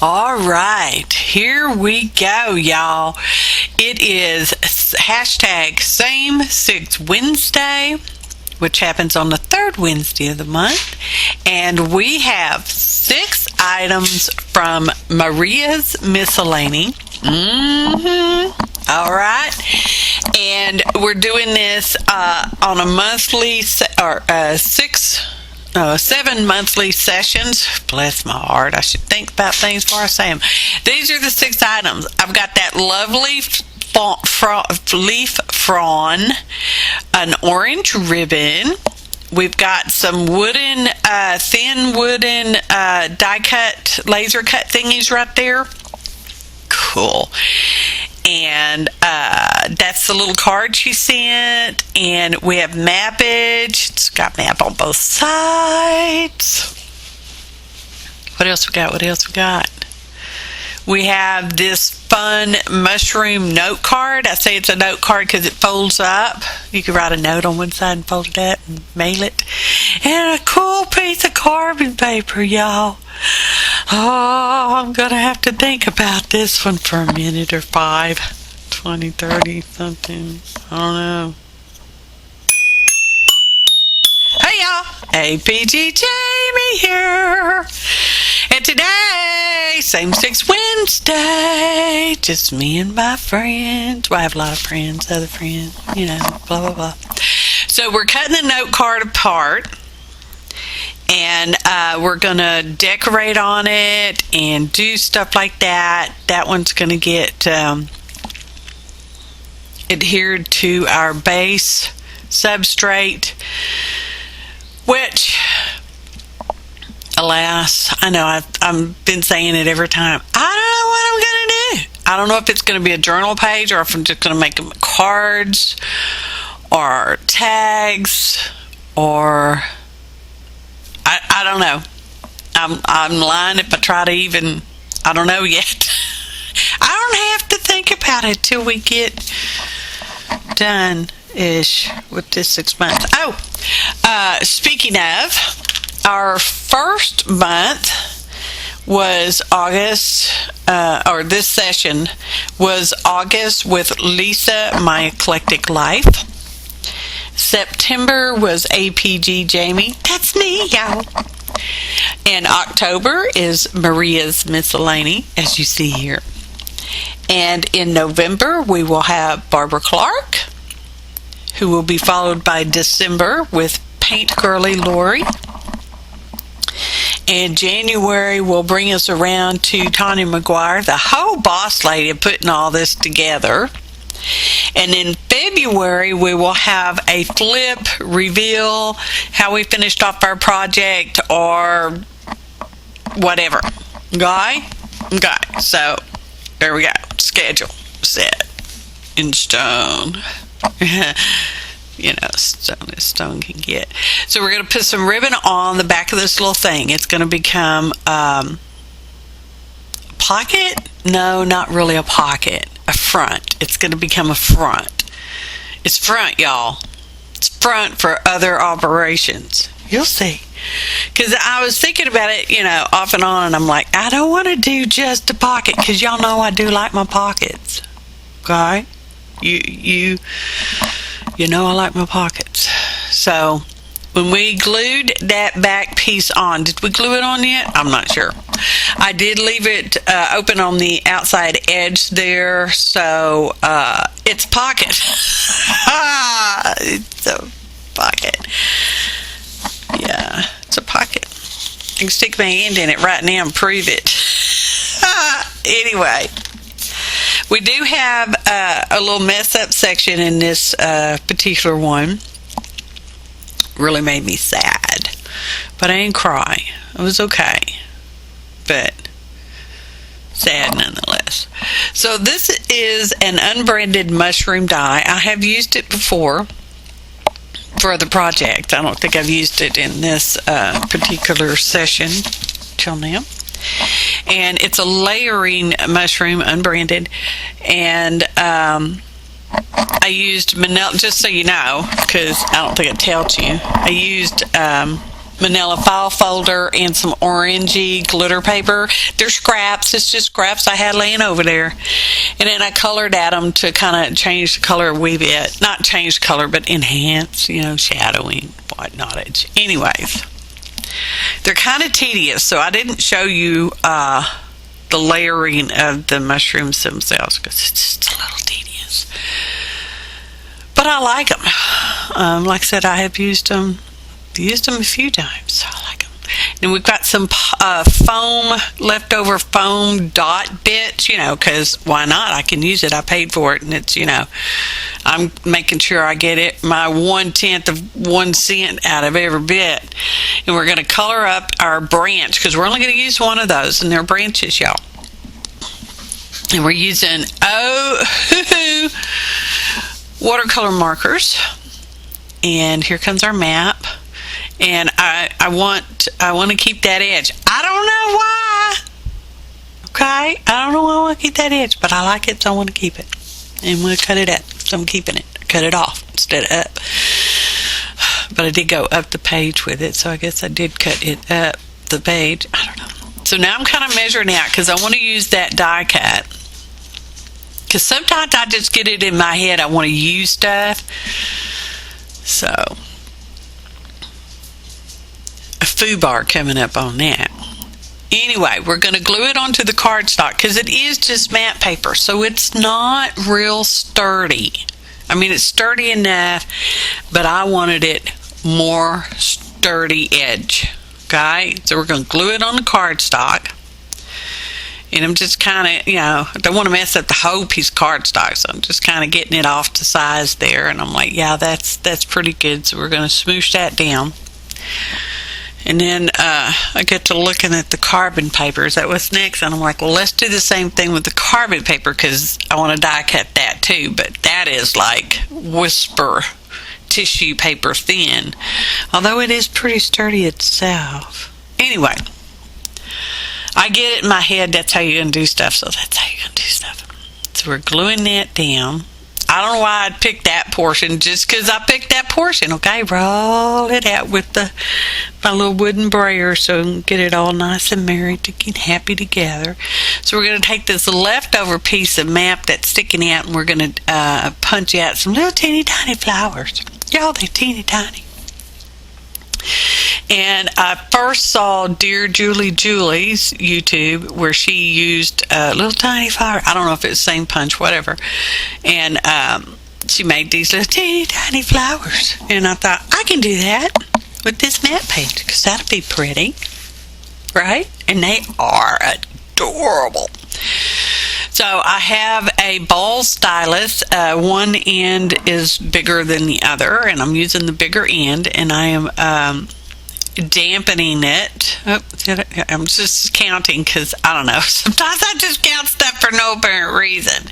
All right, here we go, y'all. It is hashtag Same 6 Wednesday, which happens on the third Wednesday of the month. And we have 6 items from Maria's Miscellany. All right. And we're doing this on a monthly, 7 monthly sessions. Bless my heart. I should think about things before I say them. These are the 6 items. I've got that lovely leaf frond, an orange ribbon. We've got some wooden, thin wooden die cut, laser cut thingies right there. Cool. And that's the little card she sent. And we have mappage. It's got map on both sides. What else we got? We have this fun mushroom note card. I say it's a note card because it folds up. You can write a note on one side and fold it up and mail it. And a cool piece of carbon paper, y'all. Oh, I'm going to have to think about this one for a minute or 5, 20, 30, something. I don't know. Hey, y'all. APG Jamie here. And today, Same 6 Wednesday, just me and my friends. Well, I have a lot of friends, other friends, you know, blah, blah, blah. So we're cutting the note card apart, and we're going to decorate on it and do stuff like that. That one's going to get adhered to our base substrate, which... alas, I know I've been saying it every time. I don't know what I'm going to do. I don't know if it's going to be a journal page or if I'm just going to make them cards or tags or I don't know. I'm lying if I try to even, I don't know yet. I don't have to think about it till we get done-ish with this 6 months. Oh, speaking of, our first month was August, or this session was August with Lisa, My Eclectic Life. September was APG Jamie. That's me, y'all. And October is Maria's Miscellany, as you see here. And in November, we will have Barbara Clark, who will be followed by December with Paint Girly Lori. And January will bring us around to Tanya McGuire, the whole boss lady of putting all this together. And in February, we will have a flip reveal, how we finished off our project or whatever. Okay? So, there we go. Schedule set in stone. You know, stone as stone can get. So we're going to put some ribbon on the back of this little thing. It's going to become a pocket? No, not really a pocket. A front. It's going to become a front. It's front, y'all. It's front for other operations. You'll see. Because I was thinking about it, you know, off and on, and I'm like, I don't want to do just a pocket, because y'all know I do like my pockets. Okay? You know I like my pockets. So when we glued that back piece on, did we glue it on yet? I'm not sure. I did leave it open on the outside edge there, so it's pocket. It's a pocket. Yeah, it's a pocket. I can stick my hand in it right now and prove it. Anyway. We do have a little mess up section in this particular one. Really made me sad. But I didn't cry. It was okay. But sad nonetheless. So this is an unbranded mushroom die. I have used it before for the project. I don't think I've used it in this particular session till now. And it's a layering mushroom, unbranded, and I used manila, just so you know, because I don't think it tells you, I used manila file folder and some orangey glitter paper. They're scraps. It's just scraps I had laying over there. And then I colored at them to kind of change the color a wee bit. Not change color, but enhance, shadowing, whatnot. Anyways, they're kind of tedious, so I didn't show you the layering of the mushrooms themselves because it's just a little tedious. But I like them. Like I said, I have used them a few times, so I like them. And we've got some foam, leftover foam dot bits, because why not? I can use it. I paid for it, and it's, I'm making sure I get it my 1/10 of 1 cent out of every bit. And we're going to color up our branch, because we're only going to use one of those, and they're branches, y'all. And we're using watercolor markers. And here comes our map. And I want to keep that edge. I don't know why. Okay? I don't know why I want to keep that edge, but I like it, so I want to keep it. And I'm going to cut it up, so I'm keeping it. Cut it off instead of up. But I did go up the page with it, so I guess I did cut it up the page. I don't know. So now I'm kind of measuring out because I want to use that die cut. Because sometimes I just get it in my head I want to use stuff. So, a foobar coming up on that. Anyway, we're going to glue it onto the cardstock because it is just matte paper, so it's not real sturdy. I mean, it's sturdy enough, but I wanted it more sturdy edge. Okay, so we're going to glue it on the cardstock. And I'm just kind of, I don't want to mess up the whole piece of cardstock, so I'm just kind of getting it off to size there. And I'm like, yeah, that's pretty good. So we're going to smoosh that down. And then I get to looking at the carbon paper. Is that what's next? And I'm like, well, let's do the same thing with the carbon paper because I want to die cut that too. But that is like whisper tissue paper thin, although it is pretty sturdy itself. Anyway, I get it in my head that's how you're going to do stuff, so that's how you're going to do stuff. So we're gluing that down. I don't know why I'd pick that portion, just because I picked that portion, okay? Roll it out with my little wooden brayer so we can get it all nice and married to get happy together. So we're going to take this leftover piece of map that's sticking out, and we're going to punch out some little teeny tiny flowers. Y'all, they're teeny tiny. And I first saw Dear Julie's YouTube where she used a little tiny flower. I don't know if it's the same punch, whatever. And she made these little teeny tiny flowers. And I thought, I can do that with this matte paint because that'll be pretty. Right? And they are adorable. So I have a ball stylus. One end is bigger than the other, and I'm using the bigger end, and I am dampening it. I'm just counting because I don't know. Sometimes I just count stuff for no apparent reason.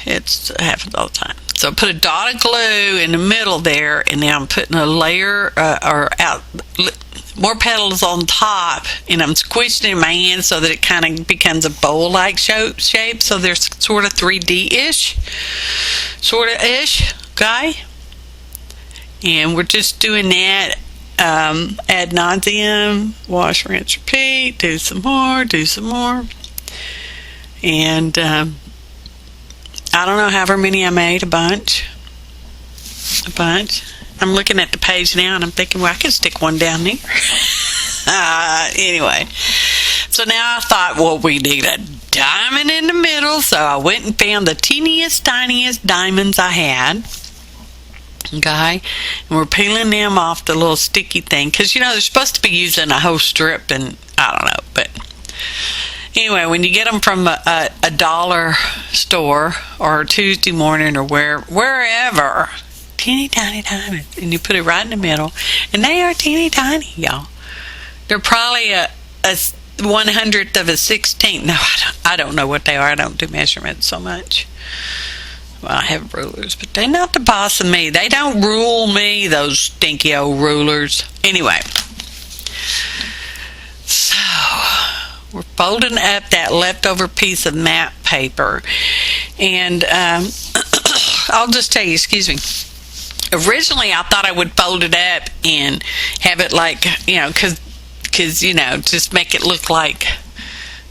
It happens all the time. So I put a dot of glue in the middle there, and now I'm putting a layer more petals on top, and I'm squishing it in my hand so that it kind of becomes a bowl-like shape. So there's sort of 3D-ish, okay? And we're just doing that ad nauseum, wash, rinse, repeat, do some more. And I don't know however many I made, a bunch. I'm looking at the page now and I'm thinking, well, I could stick one down there. Anyway, so now I thought, well, we need a diamond in the middle, so I went and found the teeniest, tiniest diamonds I had. Okay, and we're peeling them off the little sticky thing because they're supposed to be using a whole strip, and I don't know, but anyway, when you get them from a dollar store or Tuesday morning or wherever, teeny tiny diamonds, and you put it right in the middle, and they are teeny tiny, y'all. They're probably a 1/100th of a 16th. No, I don't know what they are. I don't do measurements so much. Well, I have rulers, but they're not the boss of me. They don't rule me, those stinky old rulers. Anyway, so we're folding up that leftover piece of matte paper, and I'll just tell you, excuse me, originally I thought I would fold it up and have it like, because just make it look like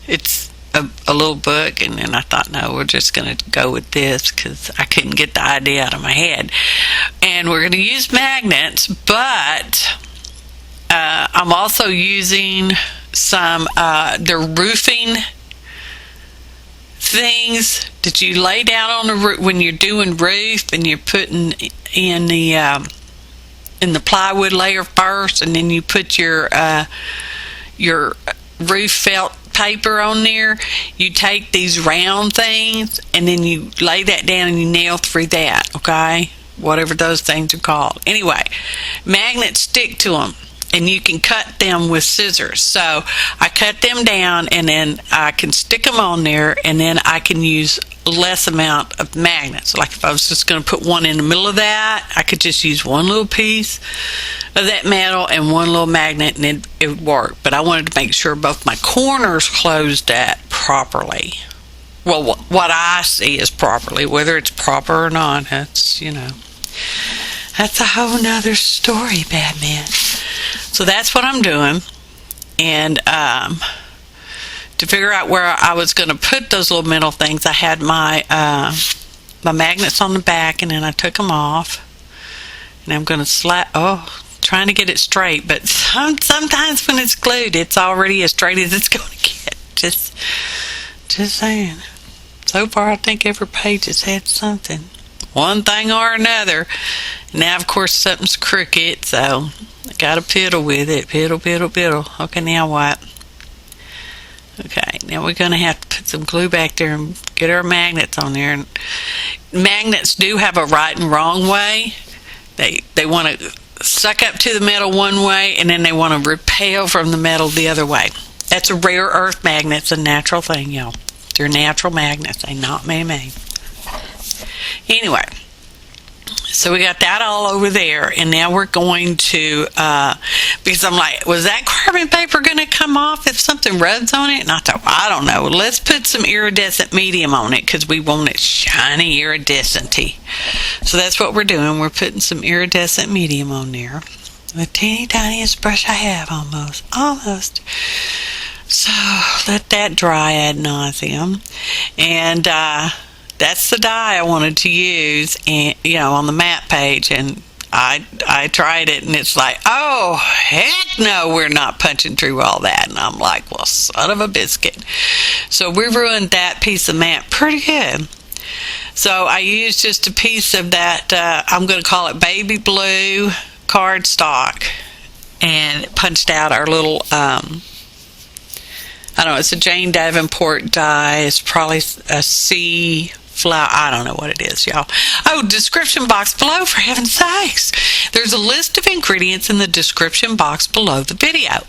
it's a little book. And then I thought, no, we're just going to go with this because I couldn't get the idea out of my head. And we're going to use magnets, but I'm also using some the roofing things that you lay down on the roof when you're doing roof, and you're putting in the plywood layer first, and then you put your roof felt paper on there. You take these round things and then you lay that down and you nail through that, okay? Whatever those things are called. Anyway, magnets stick to them, and you can cut them with scissors. So I cut them down, and then I can stick them on there, and then I can use less amount of magnets. Like if I was just going to put one in the middle of that, I could just use one little piece of that metal and one little magnet, and it would work. But I wanted to make sure both my corners closed that properly. Well, what I see is properly. Whether it's proper or not, that's a whole nother story, Batman. So that's what I'm doing. And to figure out where I was going to put those little metal things, I had my magnets on the back, and then I took them off. And I'm going to trying to get it straight, but sometimes when it's glued, it's already as straight as it's going to get. Just saying. So far, I think every page has had something, one thing or another. Now, of course, something's crooked, so I got to piddle with it. Piddle. Okay, now what? Okay, now we're going to have to put some glue back there and get our magnets on there. And magnets do have a right and wrong way. They want to suck up to the metal one way, and then they want to repel from the metal the other way. That's a rare earth magnet. It's a natural thing, y'all. They're natural magnets. They're not man-made. Anyway, so we got that all over there, and now we're going to, because I'm like, was that carbon paper going to come off if something rubs on it? And I thought, I don't know. Let's put some iridescent medium on it because we want it shiny, iridescent-y. So that's what we're doing. We're putting some iridescent medium on there. The teeny tiniest brush I have, almost. So let that dry ad nauseum, and that's the dye I wanted to use, and on the matte page. And I tried it, and it's like, oh heck no, we're not punching through all that. And I'm like, well, son of a biscuit. So we ruined that piece of matte pretty good. So I used just a piece of that, I'm going to call it baby blue cardstock, and punched out our little I don't know, it's a Jane Davenport die. It's probably a sea flower. I don't know what it is, y'all. Oh, description box below, for heaven's sakes. There's a list of ingredients in the description box below the video.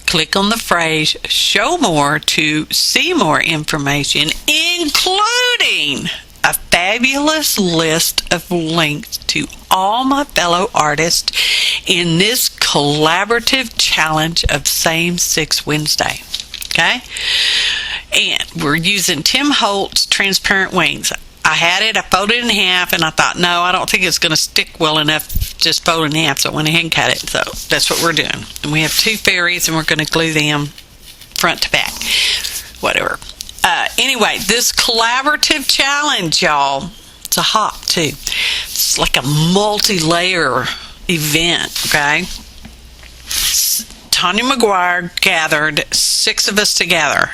Click on the phrase show more to see more information, including a fabulous list of links to all my fellow artists in this collaborative challenge of Same 6 Wednesday. Okay? And we're using Tim Holtz transparent wings. I had it, I folded it in half, and I thought, no, I don't think it's going to stick well enough just fold in half, so I went ahead and cut it. So that's what we're doing. And we have 2 fairies, and we're going to glue them front to back. Whatever. Anyway, this collaborative challenge, y'all, it's a hop, too. It's like a multi-layer event, okay? Tanya McGuire gathered 6 of us together.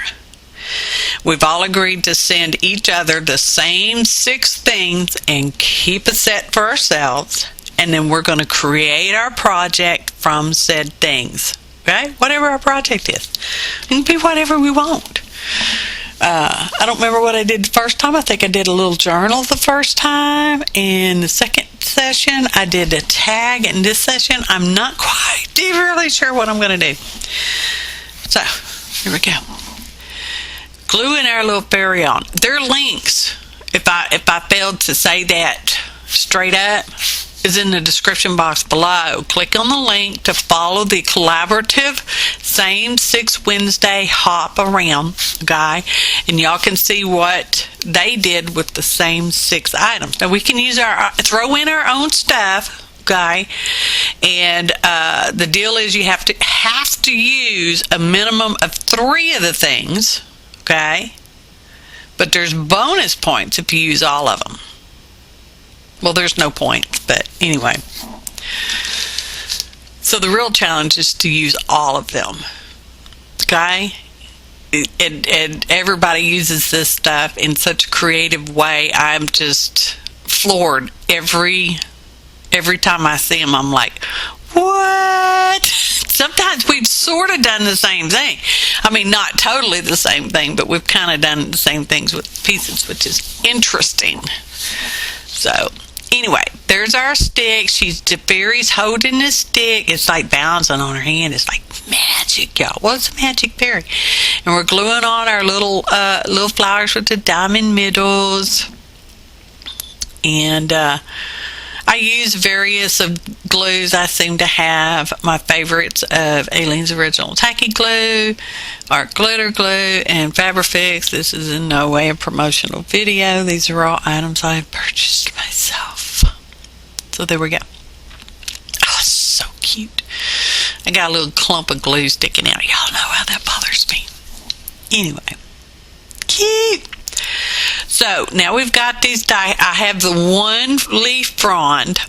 We've all agreed to send each other the same 6 things and keep a set for ourselves, and then we're going to create our project from said things. Okay? Whatever our project is. It can be whatever we want. I don't remember what I did the first time. I think I did a little journal the first time. In the second session, I did a tag. In this session, I'm not quite really sure what I'm going to do. So, here we go. Gluing our little fairy on. There are links, if I failed to say that straight up, is in the description box below. Click on the link to follow the collaborative same 6 Wednesday hop around, okay? And y'all can see what they did with the same 6 items. Now we can use throw in our own stuff, okay? And the deal is you have to use a minimum of 3 of the things, okay? But there's bonus points if you use all of them. Well, there's no point, but anyway. So the real challenge is to use all of them, okay? And everybody uses this stuff in such a creative way. I'm just floored every time I see them. I'm like, what? Sometimes we've sort of done the same thing. I mean, not totally the same thing, but we've kind of done the same things with pieces, which is interesting. So anyway, there's our stick. The fairy's holding the stick. It's like bouncing on her hand. It's like magic, y'all. Well, it's a magic fairy. And we're gluing on our little flowers with the diamond middles. And I use various of glues. I seem to have my favorites of Aleene's Original Tacky Glue, Art Glitter Glue, and Fabrifix. This is in no way a promotional video. These are all items I have purchased myself. So there we go. Oh, so cute. I got a little clump of glue sticking out. Y'all know how that bothers me. Anyway, cute. So now we've got these die. I have the 1 leaf frond,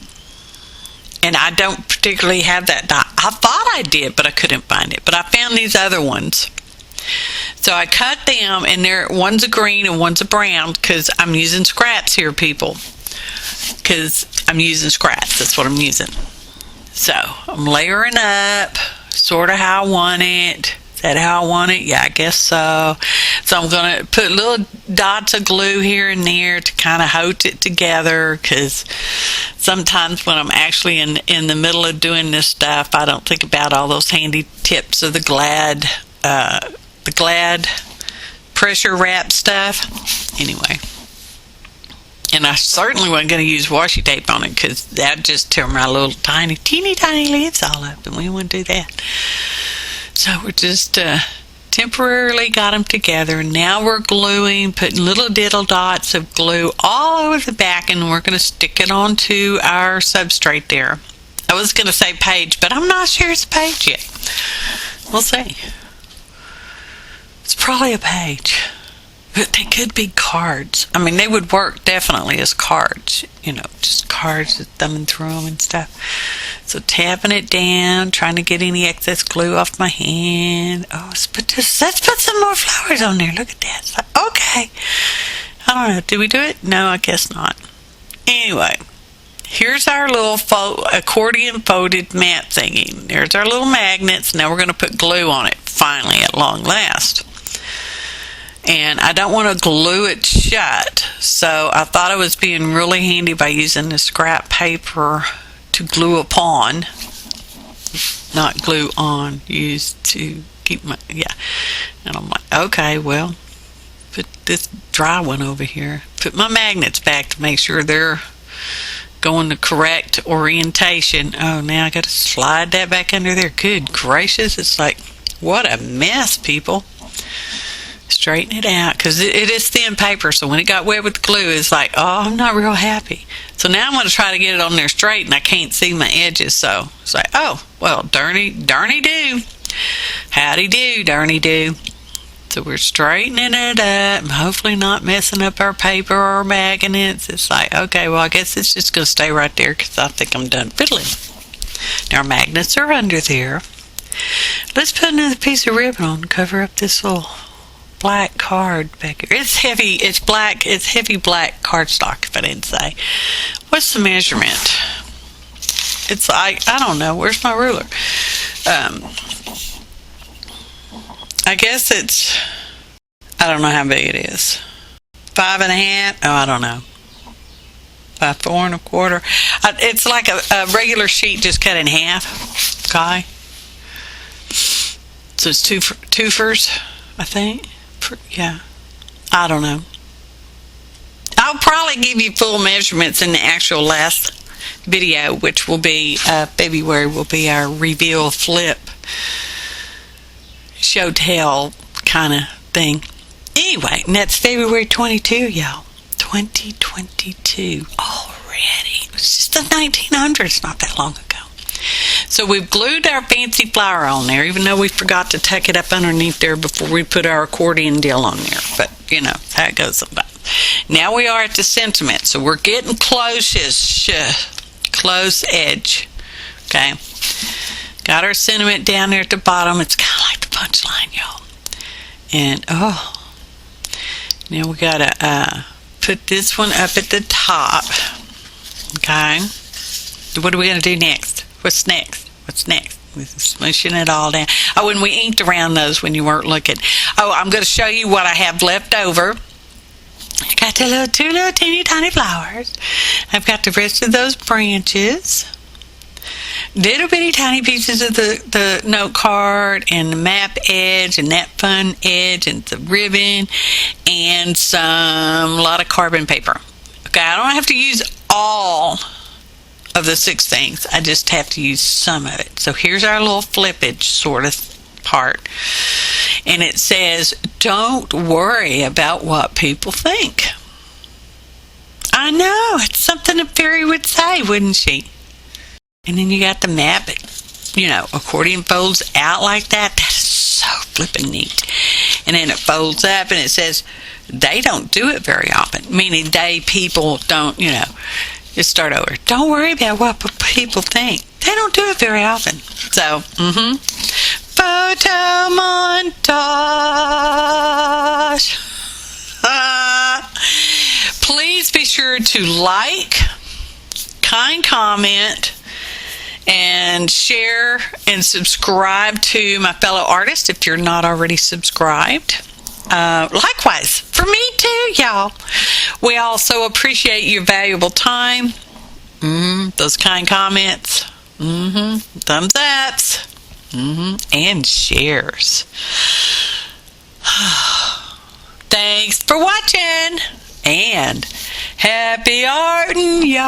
and I don't particularly have that die. I thought I did, but I couldn't find it. But I found these other ones. So I cut them, and one's a green and one's a brown because I'm using scraps here, people. Because I'm using scraps. That's what I'm using. So I'm layering up, sort of how I want it. Is that how I want it? Yeah, I guess so. So I'm going to put little dots of glue here and there to kind of hold it together, because sometimes when I'm actually in the middle of doing this stuff, I don't think about all those handy tips of the Glad pressure wrap stuff. Anyway. And I certainly wasn't going to use washi tape on it, because that'd just tear my little teeny tiny leaves all up, and we wouldn't do that. So we're just temporarily got them together. Now we're gluing, putting little diddle dots of glue all over the back, and we're going to stick it onto our substrate there. I was going to say page, but I'm not sure it's a page yet. We'll see. It's probably a page. But they could be cards. I mean, they would work definitely as cards. You know, just cards with thumbing through them and stuff. So tapping it down, trying to get any excess glue off my hand. Oh, let's put some more flowers on there. Look at that. It's like, okay. I don't know. Did we do it? No, I guess not. Anyway, here's our little accordion folded mat thingy. There's our little magnets. Now we're going to put glue on it, finally, at long last. And I don't want to glue it shut, so I thought it was being really handy by using the scrap paper to glue upon. Not glue on, used to keep my, yeah. And I'm like, okay, well, put this dry one over here. Put my magnets back to make sure they're going the correct orientation. Oh, now I got to slide that back under there. Good gracious, it's like, what a mess, people. Straighten it out, because it is thin paper, so when it got wet with glue, it's like, oh, I'm not real happy. So now I'm going to try to get it on there straight, and I can't see my edges, so it's like, oh, well, darny do. Howdy do, darny do. So we're straightening it up, hopefully not messing up our paper or our magnets. It's like, okay, well, I guess it's just going to stay right there, because I think I'm done fiddling. Now our magnets are under there. Let's put another piece of ribbon on and cover up this little black card back here. It's heavy, it's black, it's heavy black cardstock, if I didn't say. What's the measurement? It's like, I don't know, where's my ruler? I guess it's, I don't know how big it is. 5.5, oh, I don't know. By 4 1/4. It's like a regular sheet just cut in half, okay? So it's two furs, I think. Yeah, I don't know. I'll probably give you full measurements in the actual last video, which will be February, will be our reveal flip show tell kind of thing. Anyway, and that's February 22, y'all. 2022 already. It was just the 1900s, not that long ago. So we've glued our fancy flower on there, even though we forgot to tuck it up underneath there before we put our accordion deal on there. But, you know, that's how it goes sometimes. Now we are at the sentiment, so we're getting close edge. Okay. Got our sentiment down there at the bottom. It's kind of like the punchline, y'all. And, now we got to put this one up at the top. Okay. What are we going to do next? What's next? We're smooshing it all down. Oh, and we inked around those when you weren't looking. Oh, I'm going to show you what I have left over. I got the two little teeny tiny flowers. I've got the rest of those branches. Little bitty tiny pieces of the note card and the map edge and that fun edge and the ribbon and a lot of carbon paper. Okay, I don't have to use all of the 6 things. I just have to use some of it. So here's our little flippage sort of part. And it says, don't worry about what people think. I know, it's something a fairy would say, wouldn't she? And then you got the map, you know, accordion folds out like that. That is so flippin' neat. And then it folds up and it says, they don't do it very often. Meaning people don't, you know, just start over. Don't worry about what people think. They don't do it very often. So, photo montage. Please be sure to like, kind comment, and share and subscribe to my fellow artists if you're not already subscribed. Likewise, for me too, y'all. We also appreciate your valuable time. Those kind comments. Thumbs ups. And shares. Thanks for watching. And happy arting, y'all.